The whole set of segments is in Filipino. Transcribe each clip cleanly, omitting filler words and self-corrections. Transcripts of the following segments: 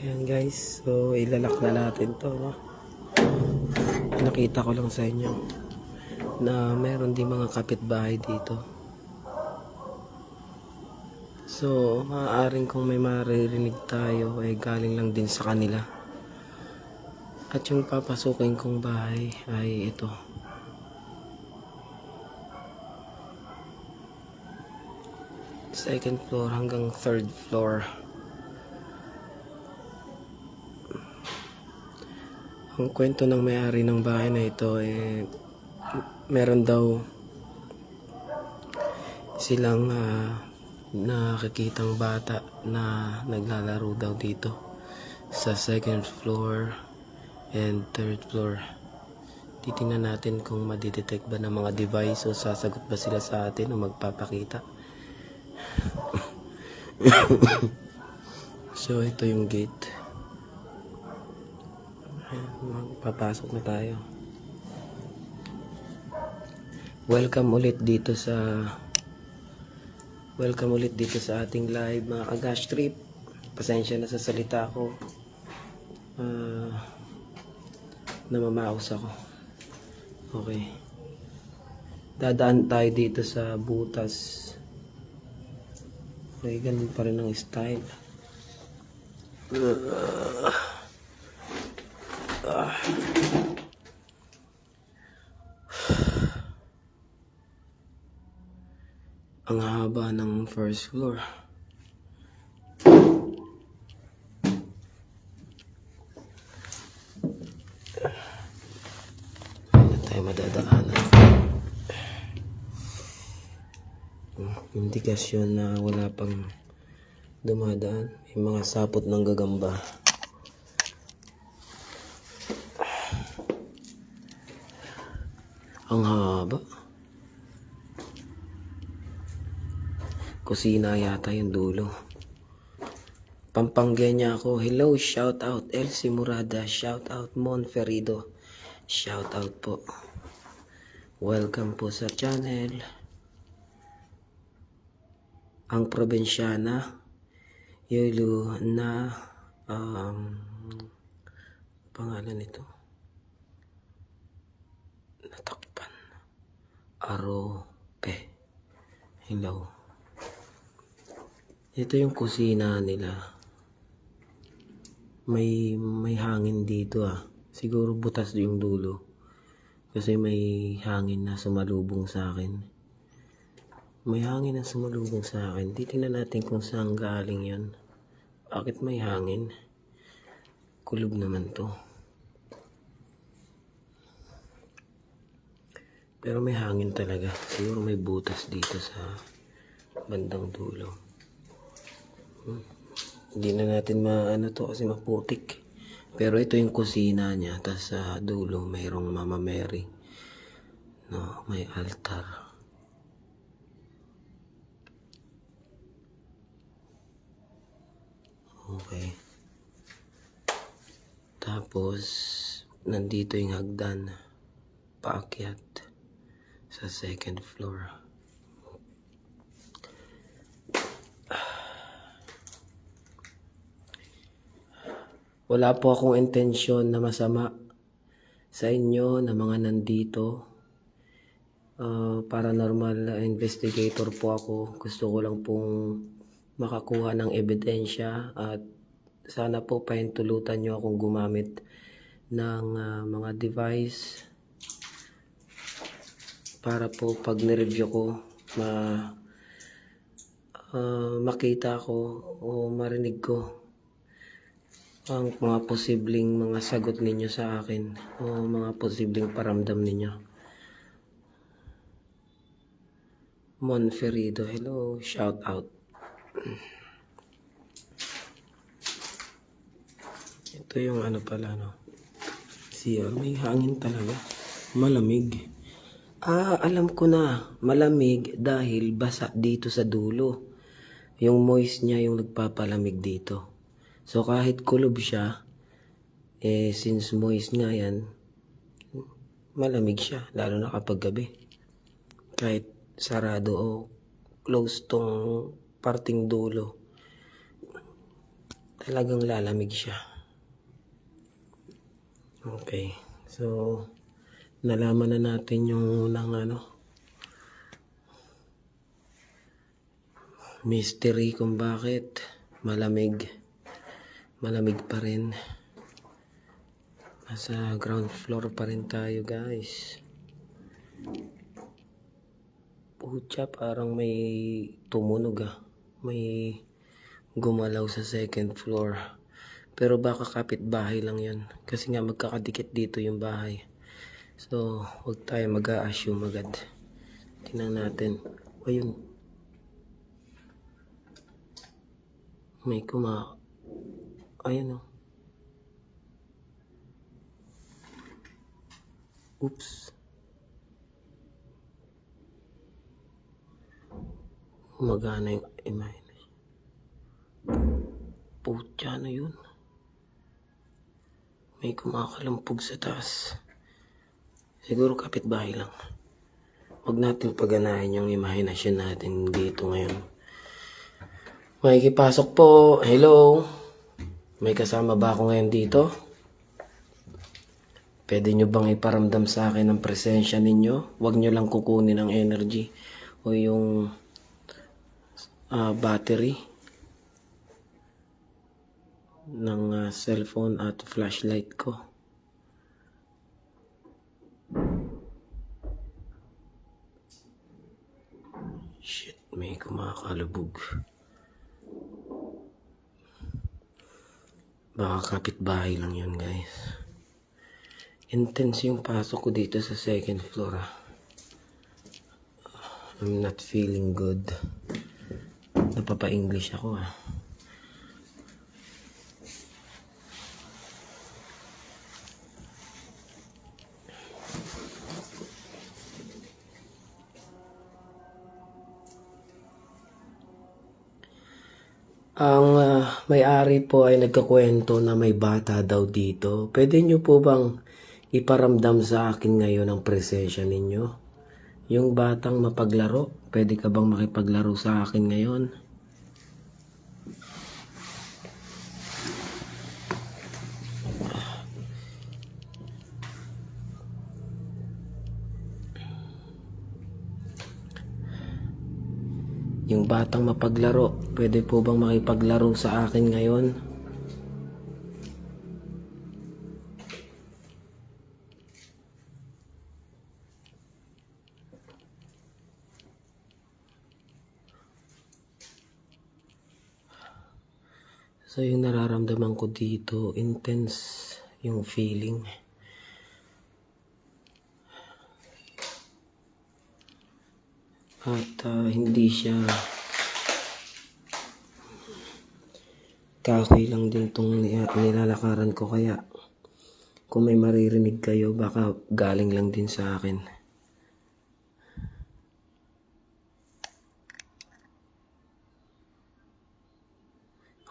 Ayan guys, so ilalak na natin to, no? Nakita ko lang sa inyo na meron din mga kapitbahay dito. So, maaaring kung may maririnig tayo ay galing lang din sa kanila. At yung papasukin kong bahay ay ito. Second floor hanggang third floor. Ang kwento ng may-ari ng bahay na ito meron daw silang nakikitang bata na naglalaro daw dito sa second floor and third floor. Titingnan natin kung madidetect ba ng mga device o sasagot ba sila sa atin o magpapakita. So ito yung gate. Magpapasok na tayo. Welcome ulit dito sa ating live mga ka-Gash Trip. Pasensya na sa salita ko. Namamaos ako. Okay. Dadaan tayo dito sa butas. Okay, ganun pa rin ang style. Ang haba ng first floor. Hindi tayo madadaanan. Indikasyon na wala pang dumadaan. May mga sapot ng gagamba. Ang haba. Kusina yata yung dulo. Pampangenya ako. Hello, shout out Elsie Murada, shout out Mon Ferido, shout out po. Welcome po sa channel. Ang probinsyana Yulu na pangalan nito natakpan Arope. Hello. Ito yung kusina nila. May hangin dito Siguro butas yung dulo. Kasi may hangin na sumalubong sa akin. May hangin na sumalubong sa akin. Titingnan natin kung saan galing yan. Bakit may hangin? Kulob naman to. Pero may hangin talaga. Siguro may butas dito sa bandang dulo. Hindi na natin maano to kasi maputik. Pero ito yung kusina niya. Tapos sa dulo mayroong Mama Mary. No, may altar. Okay. Tapos nandito yung hagdan paakyat sa second floor. Wala po akong intensyon na masama sa inyo na mga nandito. Paranormal investigator po ako. Gusto ko lang pong makakuha ng ebidensya at sana po pahintulutan nyo akong gumamit ng mga device para po pag nireview ko makita ko o marinig ko ang mga posibleng mga sagot ninyo sa akin o mga posibleng paramdam ninyo. Mon Ferido, hello, shout out. Ito yung ano pala, no? Siya, may hangin talaga. Malamig. Alam ko na. Malamig dahil basa dito sa dulo. Yung moist niya yung nagpapalamig dito. So kahit kulob siya, since moist nga yan, malamig siya. Lalo na kapag gabi. Kahit sarado o close tong parting dulo. Talagang lalamig siya. Okay. So, nalaman na natin yung unang mystery kung bakit malamig. Malamig pa rin. Nasa ground floor pa rin tayo, guys. Pucha, parang may tumunog May gumalaw sa second floor. Pero baka kapitbahay lang yan. Kasi nga magkakadikit dito yung bahay. So, huwag tayo mag-a-assume agad. Tingnan natin. Ayun. May Ayun Oops. Magana yung image. Pucha, yun? May kumakalampog sa taas. Siguro kapitbahay lang. Huwag natin paganahin yung imahinasyon natin dito ngayon. Makikipasok po. Hello. May kasama ba ako ngayon dito? Pwede nyo bang iparamdam sa akin ang presensya ninyo? Huwag nyo lang kukunin ang energy o yung battery ng cellphone at flashlight ko. Shit, may kumakalubog. Baka kapitbahay lang yun, guys. Intense yung pasok ko dito sa second floor. I'm not feeling good. Napapa-English ako Ang may-ari po ay nagkakwento na may bata daw dito. Pwede nyo po bang iparamdam sa akin ngayon ang presensya ninyo? Yung batang mapaglaro, pwede ka bang makipaglaro sa akin ngayon? Yung batang mapaglaro, pwede po bang makipaglaro sa akin ngayon? So yung nararamdaman ko dito, intense yung feeling. At hindi siya kahoy lang din tong nilalakaran ko, kaya kung may maririnig kayo baka galing lang din sa akin.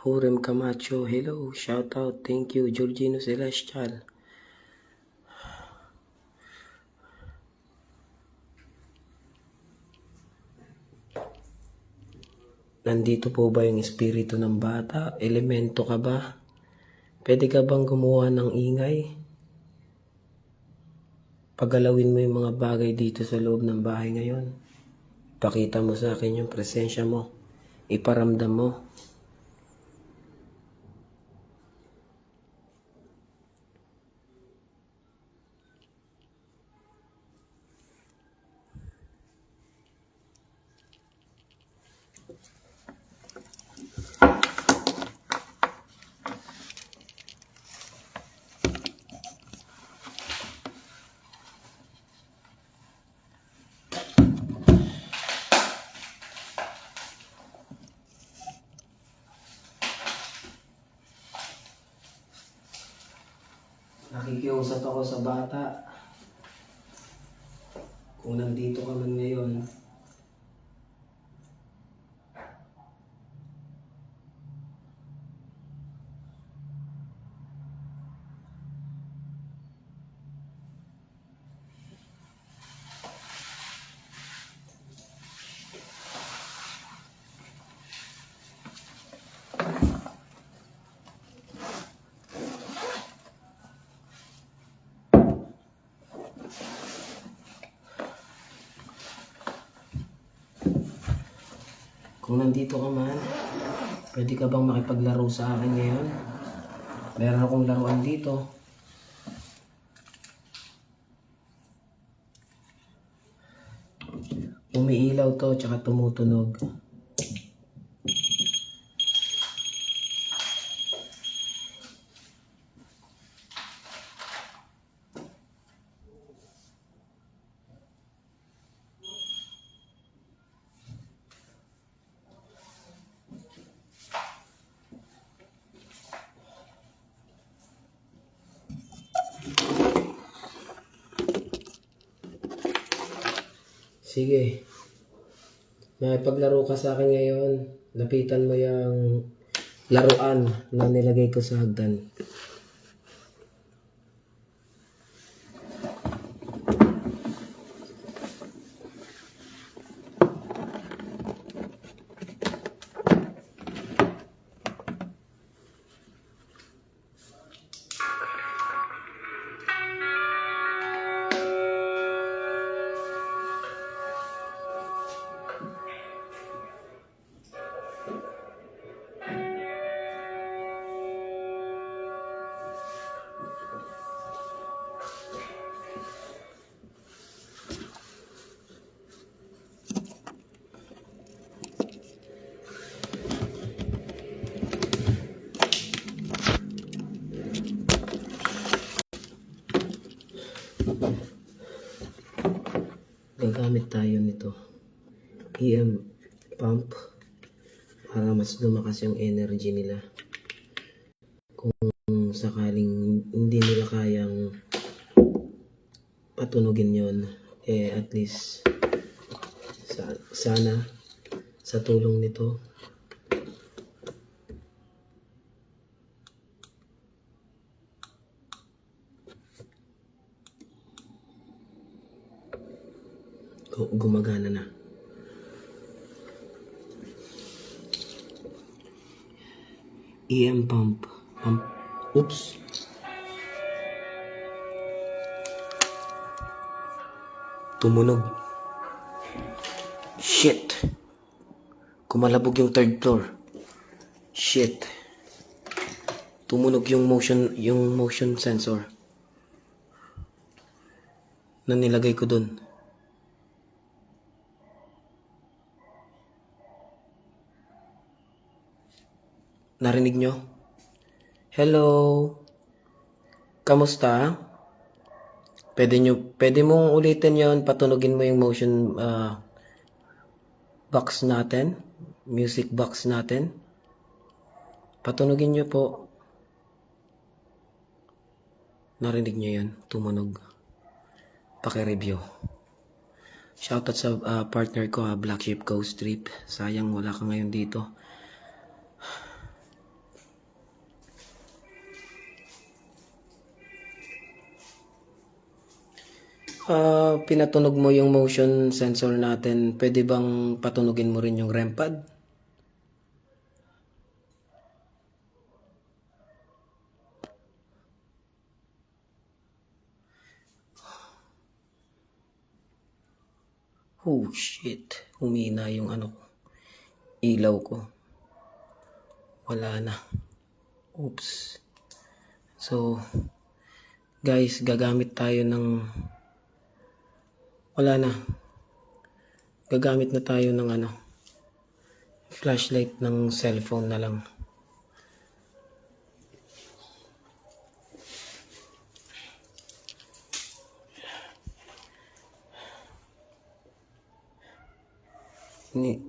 Hurem Camacho, hello, shout out, thank you. Georgino Celestial. Nandito po ba yung espiritu ng bata? Elemento ka ba? Pwede ka bang gumawa ng ingay? Pagalawin mo yung mga bagay dito sa loob ng bahay ngayon. Pakita mo sa akin yung presensya mo. Iparamdam mo. Nakikiusap ako sa bata. Kung nandito ka man ngayon, Kung nandito ka man, pwede ka bang makipaglaro sa akin ngayon? Meron akong laruan dito. Umiilaw to, tsaka tumutunog. Sige. Nakipaglaro ka sa akin ngayon. Lapitan mo yung laruan na nilagay ko sa hagdan. Gagamit tayo nito. EM pump para mas lumakas yung energy nila. Kung sakaling hindi nila kayang patunugin yon, at least sana sa tulong nito gumagana na. EM pump. Oops. Tumunog. Shit. Kumalabog yung third floor. Shit. Tumunog yung motion sensor na nilagay ko dun. Narinig nyo? Hello? Kamusta? Pwede mong ulitin yon, patunugin mo yung motion box natin, music box natin. Patunugin nyo po. Narinig nyo yan? Tumunog. Paki-review. Shoutout sa partner ko, Black Sheep Coast Trip. Sayang wala ka ngayon dito. Pinatunog mo yung motion sensor natin. Pwede bang patunugin mo rin yung REM pad? Oh shit. Humina yung ilaw ko. Wala na. Oops. So, guys, gagamit tayo ng wala na. Gagamit na tayo ng flashlight ng cellphone na lang.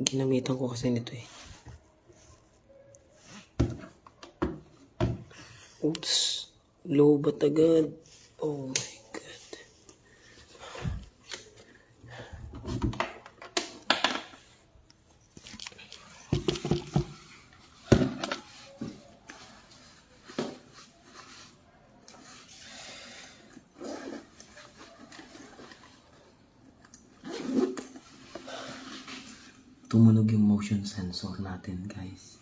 Ginamitan ko kasi nito eh. Oops. Low bat agad. Oh my God. Tumunog yung motion sensor natin, guys.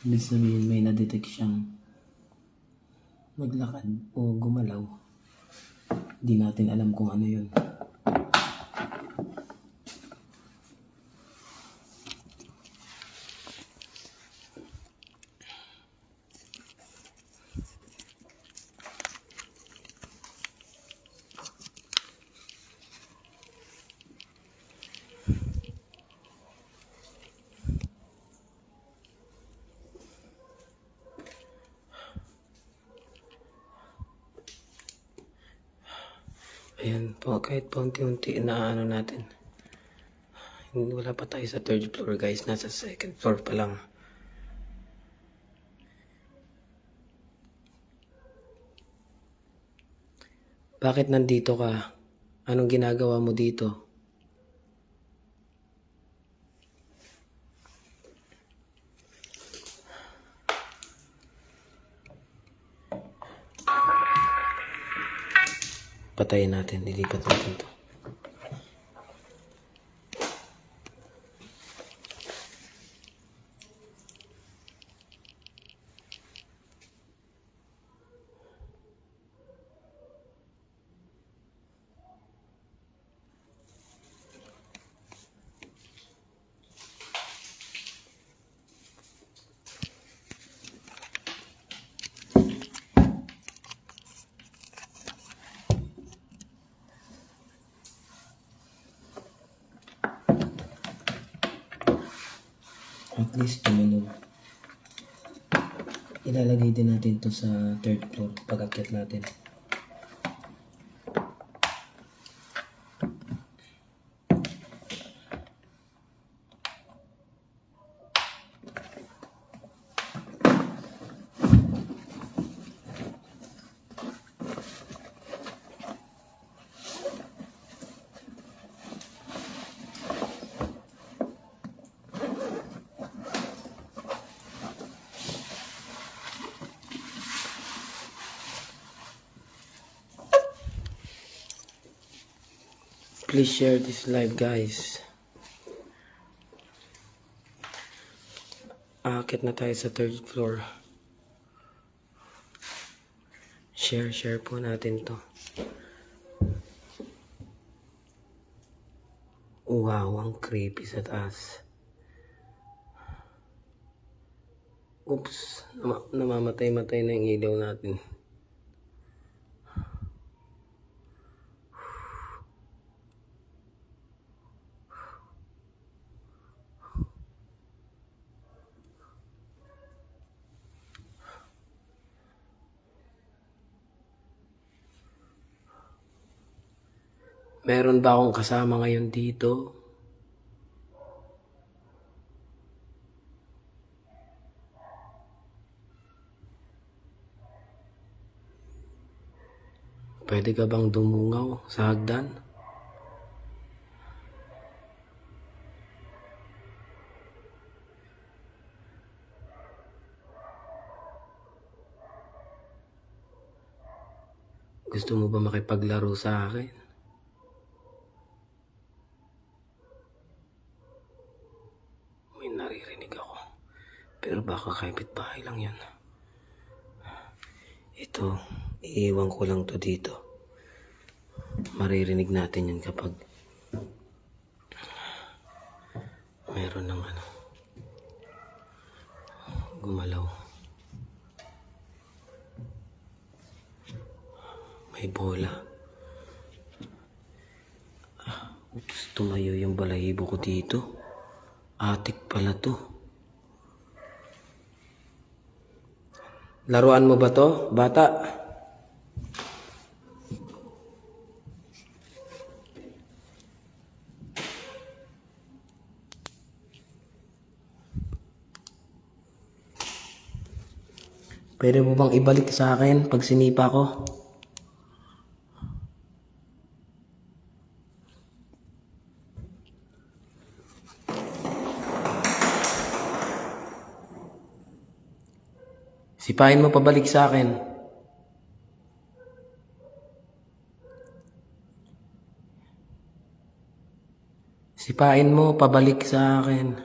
Ibig sabihin may na-detect siyang naglakad o gumalaw. Hindi natin alam kung ano yun. Ayan po, kahit paunti-unti na ano natin. Wala pa tayo sa third floor guys, nasa second floor pa lang. Bakit nandito ka? Anong ginagawa mo dito? Patayin natin, lilipat natin to. At least tumunog. Ilalagay din natin to sa third floor pag-akyat natin. Please share this live guys. Aakyat na tayo sa third floor. Share po natin to. Wow, ang creepy sa taas. Oops, namamatay-matay na yung ilaw natin. Meron ba akong kasama ngayon dito? Pwede ka bang dumungaw sa hagdan? Gusto mo ba makipaglaro sa akin? May naririnig ako. Pero baka kapitbahay lang yan. Ito, iiwan ko lang to dito. Maririnig natin yan kapag meron ng gumalaw. May bola. Oops, tumayo yung balahibo ko dito. Atik pala to. Laruan mo ba to, bata? Pwede mo bang ibalik sa akin pag sinipa ko? Sipahin mo pabalik sa akin. Sipahin mo pabalik sa akin.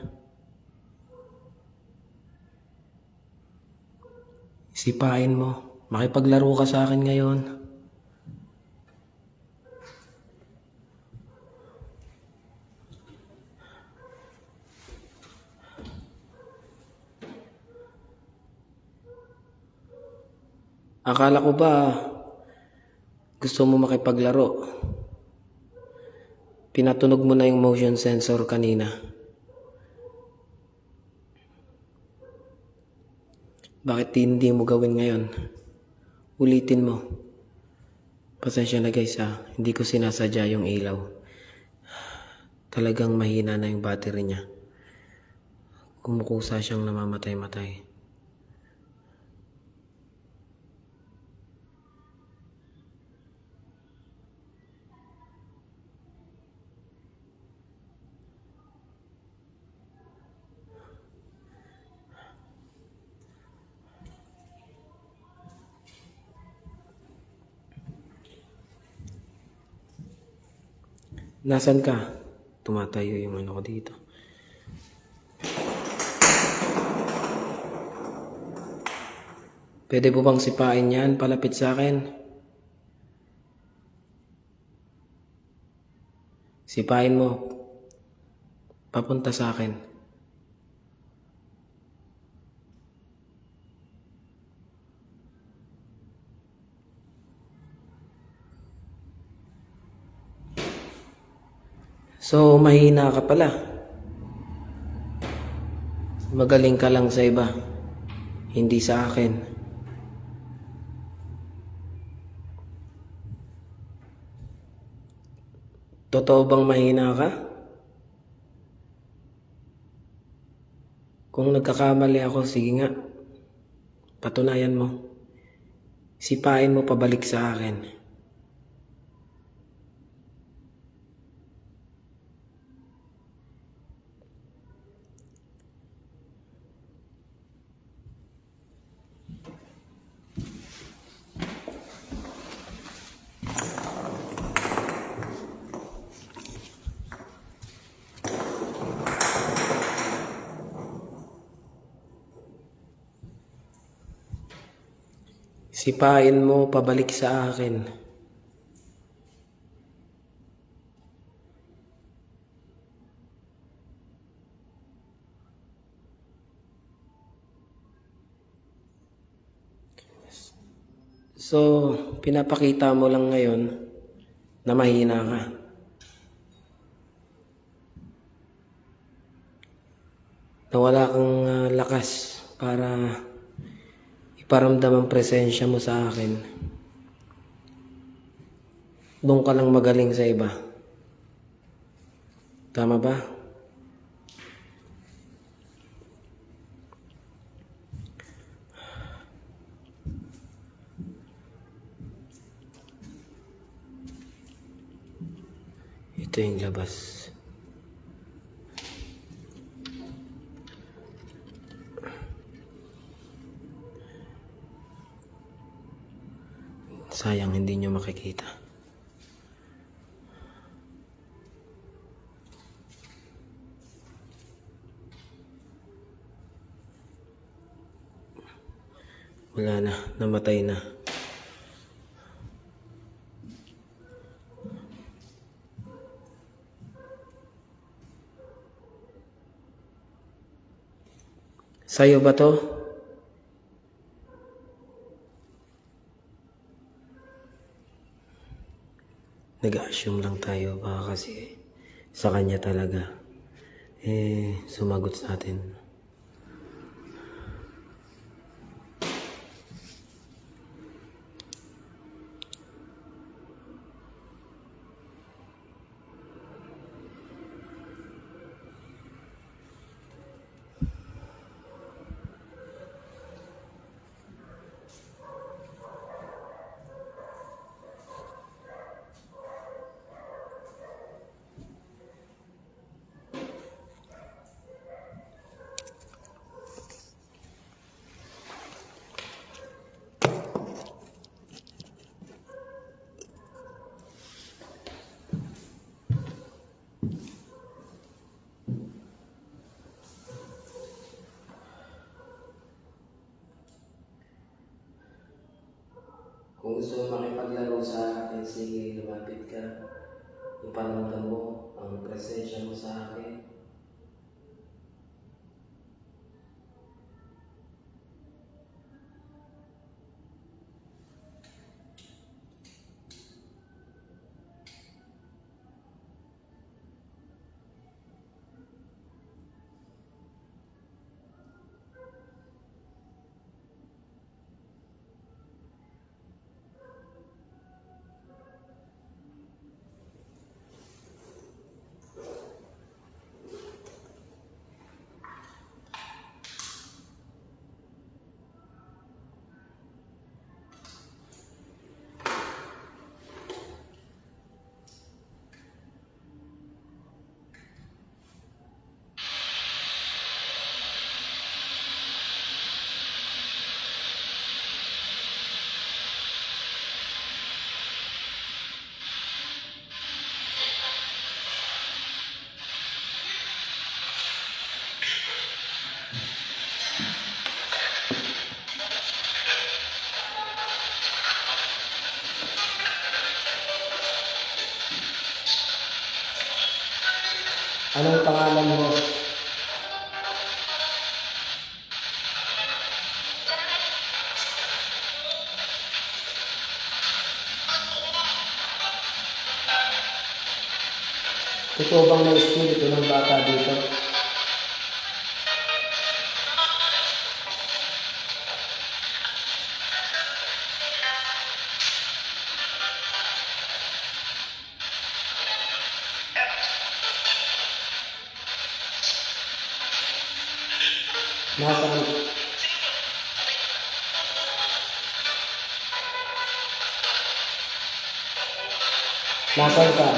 Sipain mo. Makipaglaro ka sa akin ngayon. Akala ko ba gusto mo makipaglaro? Pinatunog mo na yung motion sensor kanina. Bakit hindi mo gawin ngayon? Ulitin mo. Pasensya na guys hindi ko sinasadya yung ilaw. Talagang mahina na yung battery niya. Kumukusa siyang namamatay-matay. Nasaan ka? Tumatayo yung ano ko dito. Pwede po bang sipain yan? Palapit sa akin. Sipain mo. Papunta sa akin. So, mahina ka pala. Magaling ka lang sa iba. Hindi sa akin. Totoo bang mahina ka? Kung nagkakamali ako, sige nga. Patunayan mo. Sipain mo pabalik sa akin. Sipain mo pabalik sa akin. So, pinapakita mo lang ngayon na mahina ka. Na wala kang lakas para iparamdam ang presensya mo sa akin. Doon ka lang magaling sa iba. Tama ba? Ito yung labas. Sayang hindi nyo makikita. Wala na, namatay na. Sa'yo ba to? Nag-assume lang tayo baka kasi sa kanya talaga. Sumagot sa atin. gusto mo makipaglaro sa akin, sige, lumapit ka. Iparamdam mo ang presensya mo sa akin. Anong pangalan mo? Totoo bang may espiritu ng bata dito? Nasaan? Nasaan ka?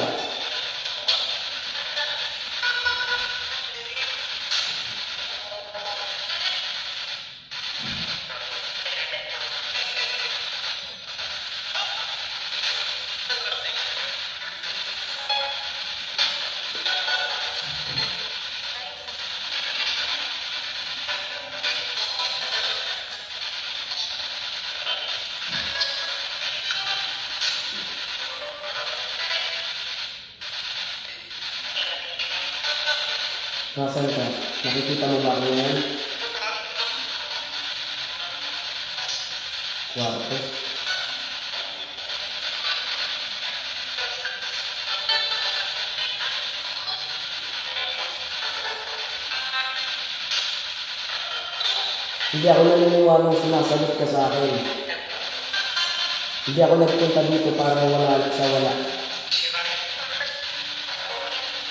Nasaan ka? Nakikita mo ba ako ngayon? Kwarto. Hindi ako naniniwalang sumasagot ka sa akin. Hindi ako nagpunta dito para wala sa wala.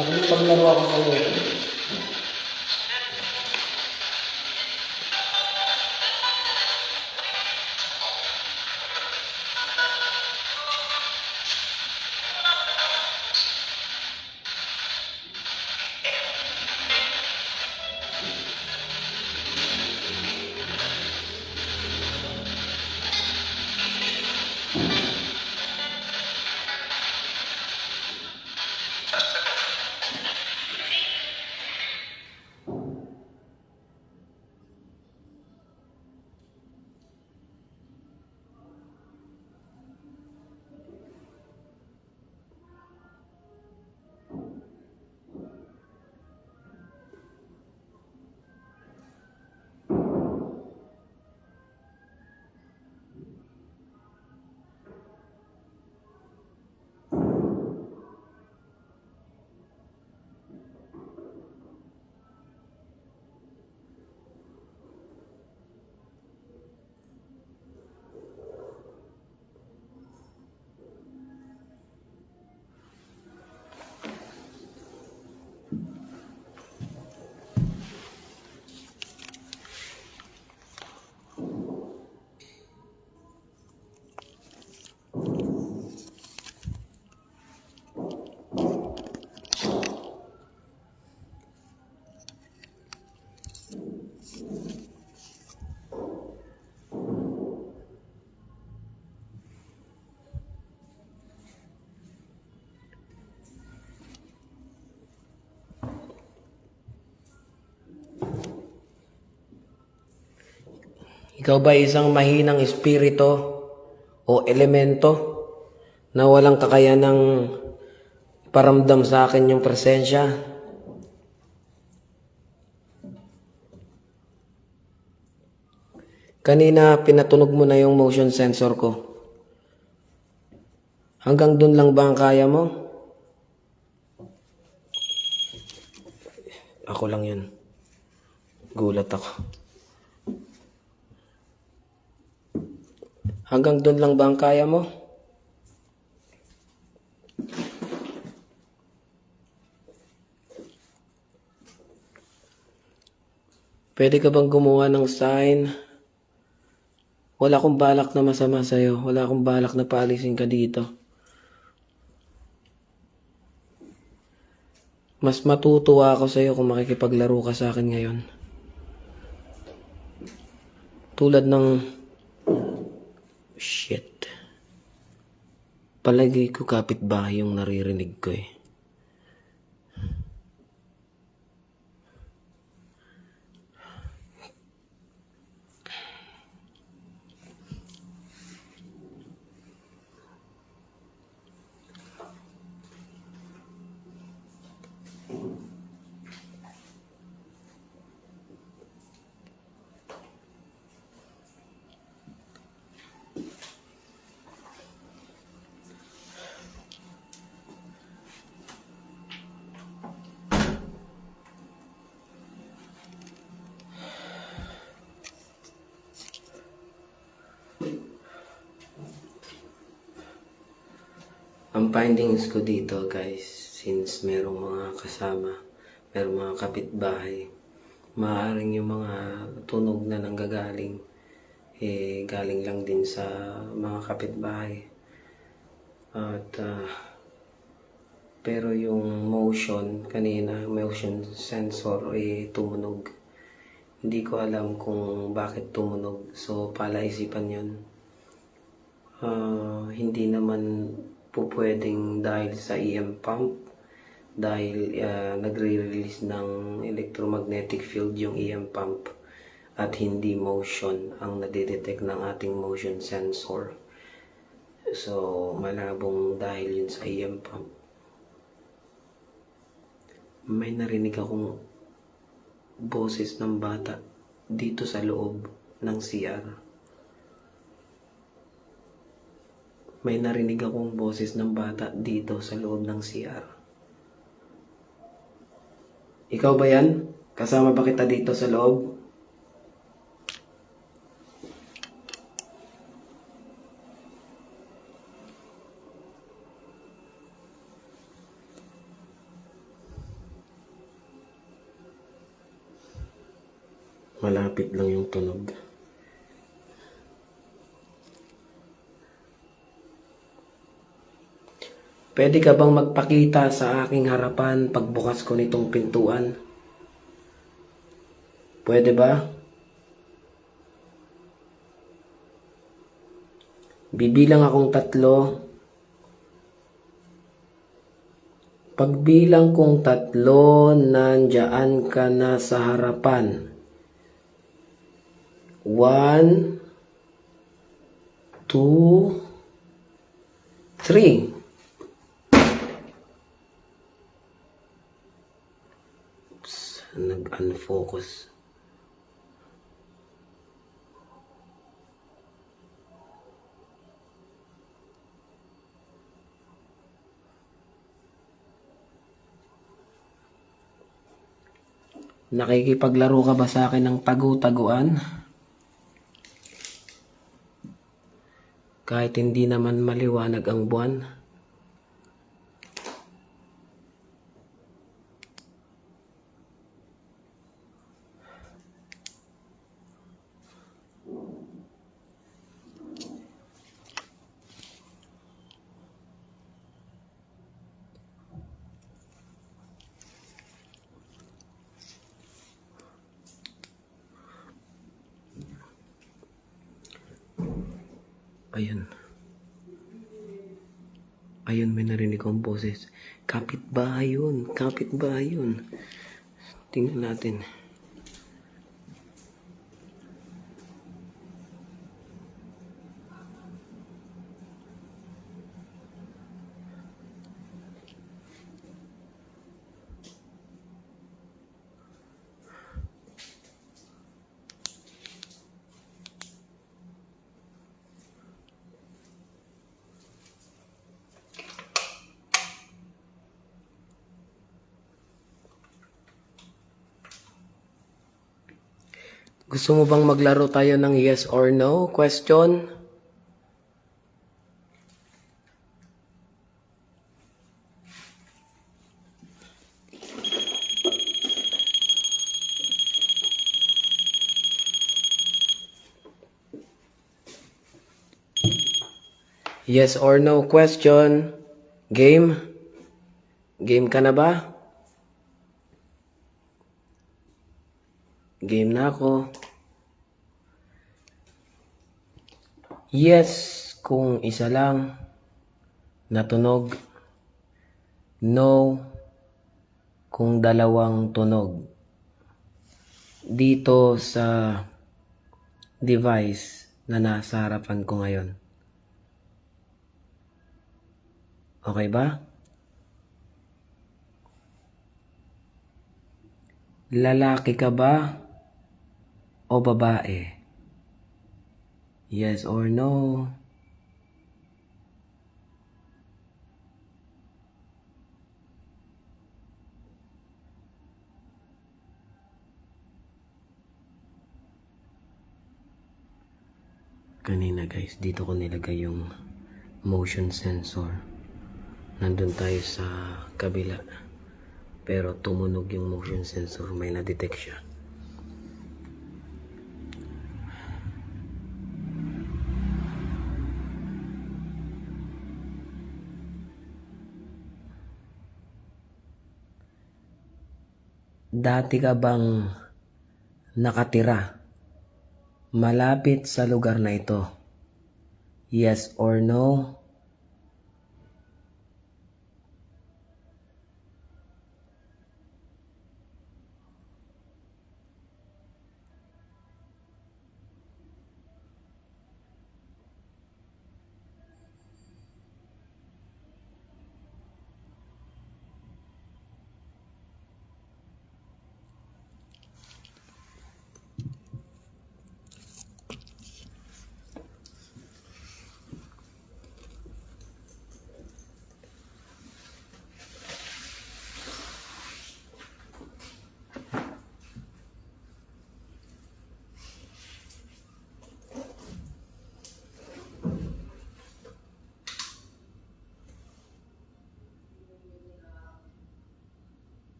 Nakikipaglaro ako sa iyo. Ikaw ba isang mahinang espiritu o elemento na walang kakayanang paramdam sa akin yung presensya. Kanina pinatunog mo na yung motion sensor ko. Hanggang dun lang ba ang kaya mo? Ako lang yun. Gulat ako. Hanggang dun lang ba ang kaya mo? Pwede ka bang gumawa ng sign? Wala akong balak na masama sa'yo. Wala akong balak na paalisin ka dito. Mas matutuwa ako sa'yo kung makikipaglaro ka sa akin ngayon. Tulad ng... Shit. Palagi ko kapitbahay yung naririnig ko eh. Ang findings ko dito guys, since merong mga kasama, merong mga kapitbahay, maaaring yung mga tunog na nanggagaling, galing lang din sa mga kapitbahay. At pero yung motion kanina, motion sensor tumunog. Hindi ko alam kung bakit tumunog. So palaisipan yun. Hindi naman po pwedeng dahil sa EM pump, dahil nagre-release ng electromagnetic field yung EM pump at hindi motion ang nadidetect ng ating motion sensor. So malabong dahil yun sa EM pump. May narinig akong boses ng bata dito sa loob ng CR. May narinig akong boses ng bata dito sa loob ng CR. Ikaw ba yan? Kasama ba kita dito sa loob? Malapit lang yung tunog. Pwede ka bang magpakita sa aking harapan pagbukas ko nitong pintuan? Pwede ba? Bibilang akong 3. Pagbilang kong 3, nandyan ka na sa harapan. 1, 2, 3. Nag-unfocus. Nakikipaglaro ka ba sa akin ng tagu-taguan? Kahit hindi naman maliwanag ang buwan. Ayun. Ayun, may narinig akong boses. Kapitbahay yun. Kapitbahay yun. Tingnan natin. Gusto mo bang maglaro tayo ng yes or no question? Yes or no question? Game? Game ka na ba? Game na ako. Yes kung isa lang natunog. No kung dalawang tunog. Dito sa device na nasa harapan ko ngayon. Okay ba? Lalaki ka ba o babae? Yes or no? Kanina guys, dito ko nilagay yung motion sensor. Nandun tayo sa kabila. Pero tumunog yung motion sensor, may na-detect siya. Dati ka bang nakatira malapit sa lugar na ito? Yes or no?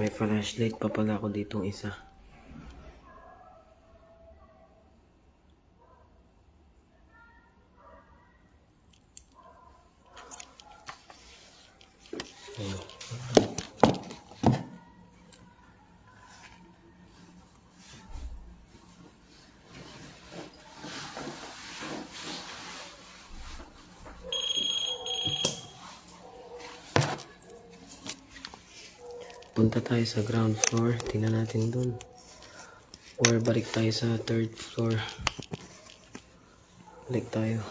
May flashlight pa pala ako ditong isa. Punta tayo sa ground floor. Tingnan natin dun. Or balik tayo sa third floor. Balik tayo.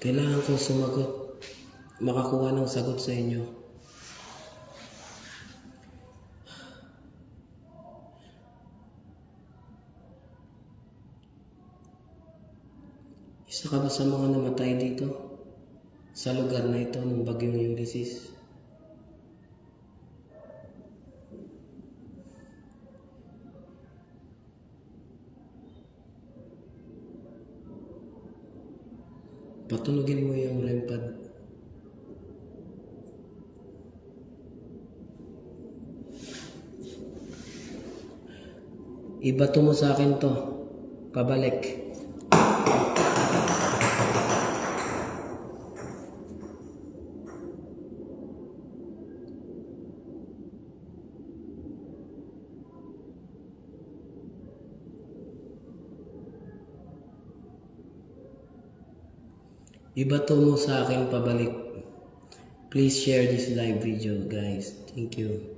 Kailangan kong sumagot, makakuha ng sagot sa inyo. Isa ka ba sa mga namatay dito? Sa lugar na ito ng Bagyong Ulysses? Patunugin mo yung REM pad. Ibato mo sa akin to. Pabalik. Ibato mo sa akin pabalik. Please share this live video, guys. Thank you.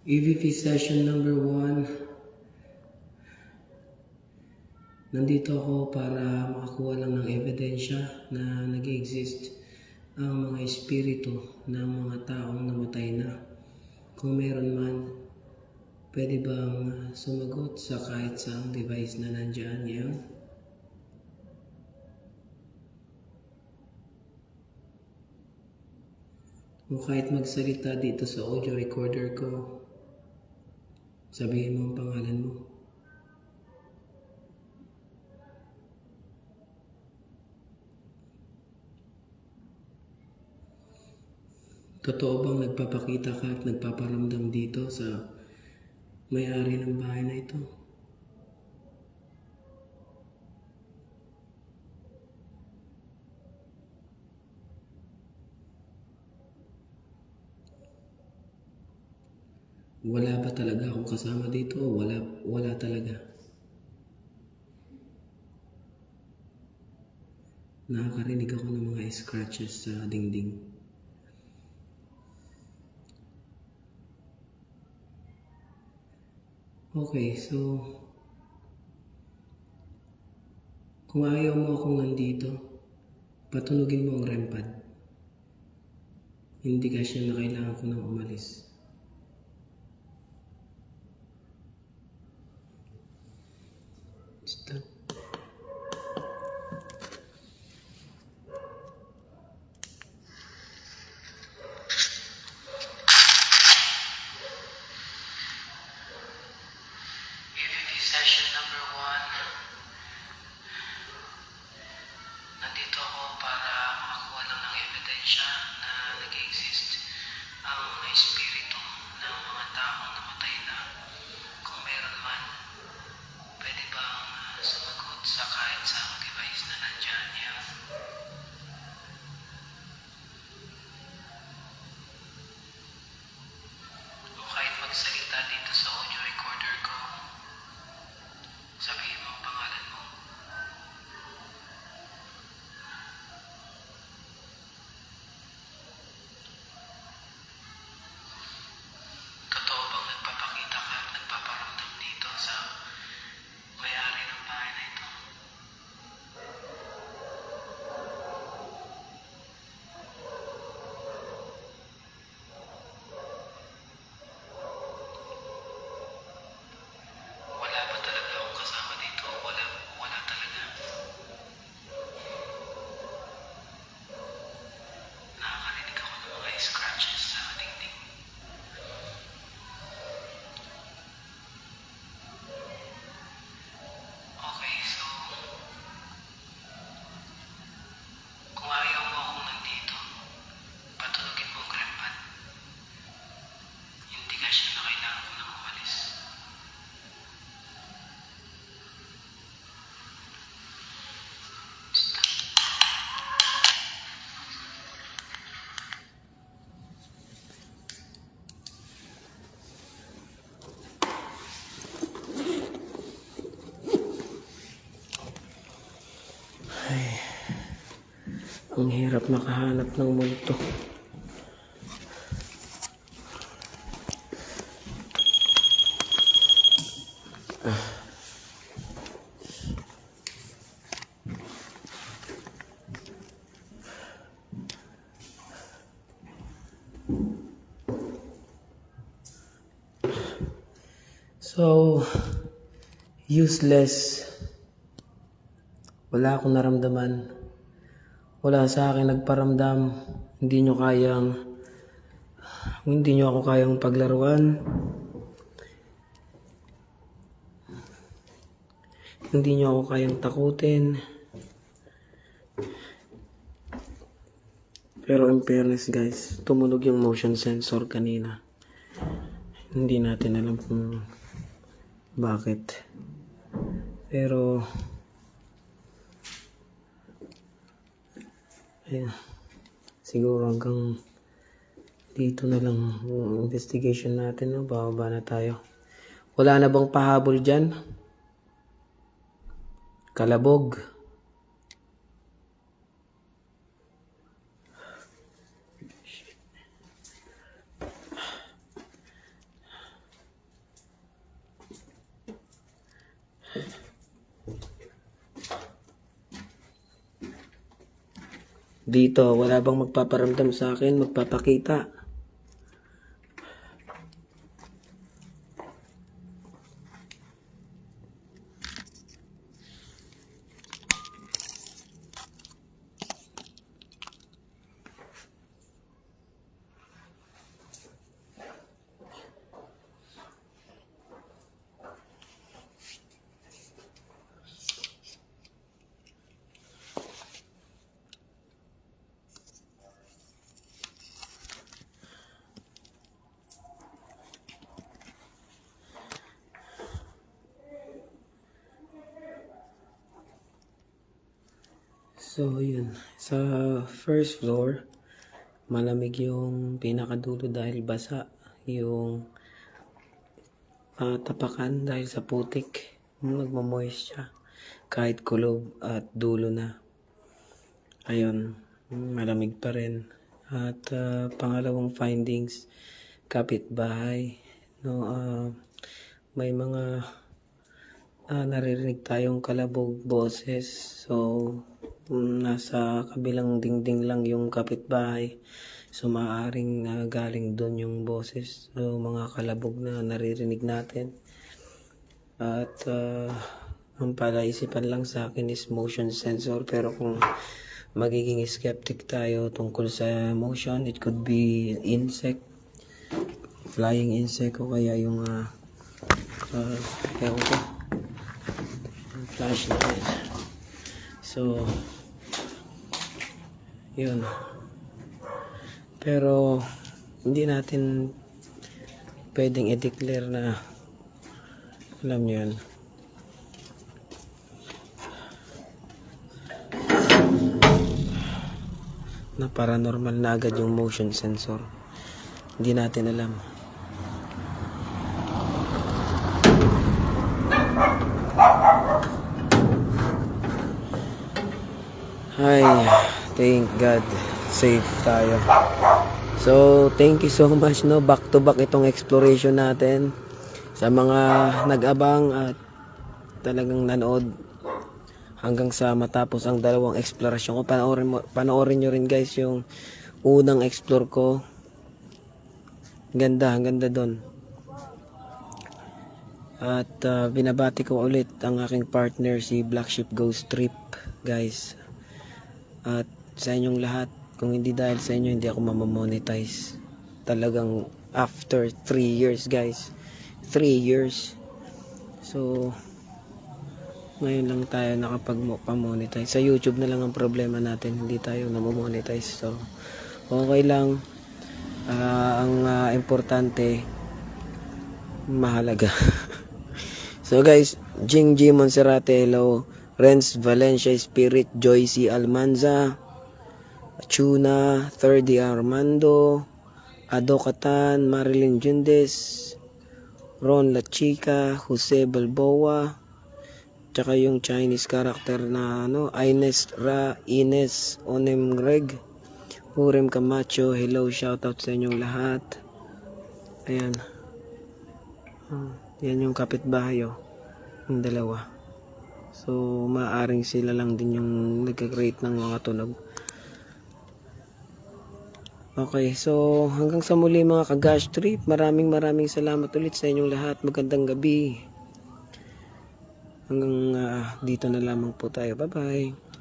EVP session number 1. Nandito ako para makakuha lang ng ebidensya na nag-exist ang mga espiritu ng mga taong namatay na. Kung meron man, pwede bang sumagot sa kahit saang device na nandyan ngayon? O kahit magsalita dito sa audio recorder ko, sabihin mo ang pangalan mo. Totoo bang nagpapakita ka at nagpaparamdam dito sa may-ari ng bahay na ito? Wala ba talaga akong kasama dito o wala talaga? Nakakarinig ako ng mga scratches sa dingding. Okay, so kung ayaw mo akong nandito, patunugin mo ang REM pad. Indikasyon na kailangan ko nang umalis. Stop. EVP session number 1. Nandito ako para makakuha lang ng ebidensya na nag-exist ang mga espiritu ng mga taong namatay na. Kung meron man, pwede bang sumagot sa kahit saang device na nandyan yan? O kahit magsalita dito sa audio recorder ko, sabihin mo ang pangalan mo. Ang hirap makahanap ng multo. So, useless. Wala akong naramdaman. Wala sa akin nagparamdam. Hindi nyo ako kayang paglaruan. Hindi nyo ako kayang takutin. Pero in fairness guys, tumunog yung motion sensor kanina. Hindi natin alam kung bakit. Pero ayun, siguro hanggang dito na lang yung investigation natin, no? Bababa na tayo. Wala na bang pahabol dyan? Kalabog. Dito, wala bang magpaparamdam sa akin, magpapakita? So, yun. Sa first floor, malamig yung pinakadulo dahil basa yung tapakan dahil sa putik. Nagmamoist siya. Kahit kulob at dulo na. Ayun, malamig pa rin. At pangalawang findings, kapitbahay. No, may mga naririnig tayong kalabog boses. So, nasa kabilang dingding lang yung kapitbahay. So, maaaring galing doon yung boses. So, mga kalabog na naririnig natin. At ang palaisipan lang sa akin is motion sensor. Pero kung magiging skeptic tayo tungkol sa motion, it could be insect, flying insect, o kaya yung ewan ko, flashlight. So, yun. Pero hindi natin pwedeng i-declare na, alam nyo yun, na paranormal na agad yung motion sensor. Hindi natin alam. Ay, thank God, safe tayo. So, thank you so much, no? Back to back itong exploration natin. Sa mga nag-abang at talagang nanood hanggang sa matapos ang dalawang explorasyon ko. Panoorin nyo rin guys yung unang explore ko. Ang ganda doon. At binabati ko ulit ang aking partner, si Black Sheep Ghost Trip, guys. At sa inyong lahat, kung hindi dahil sa inyo, hindi ako mamamonetize. Talagang after 3 years, guys. 3 years. So, ngayon lang tayo nakapag-monetize. Sa YouTube na lang ang problema natin, hindi tayo namamonetize. So, okay lang. Ang importante, mahalaga. So guys, Jing G. Monserrate, hello. Renz Valencia Spirit, Joyce Almanza, Chuna, 30 Armando, Adokatan, Marilyn Jundes, Ron La Chica, Jose Balboa, Tsaka yung Chinese character na ano, Ines Onem Greg, Hurem Camacho, hello, shoutout sa inyong lahat. Ayan. Yan yung kapitbahay oh, yung dalawa. So, maaring sila lang din yung nagka-create ng mga tunog. Okay, so hanggang sa muli mga ka-Gash Trip, maraming salamat ulit sa inyong lahat. Magandang gabi. Hanggang dito na lamang po tayo. Bye-bye.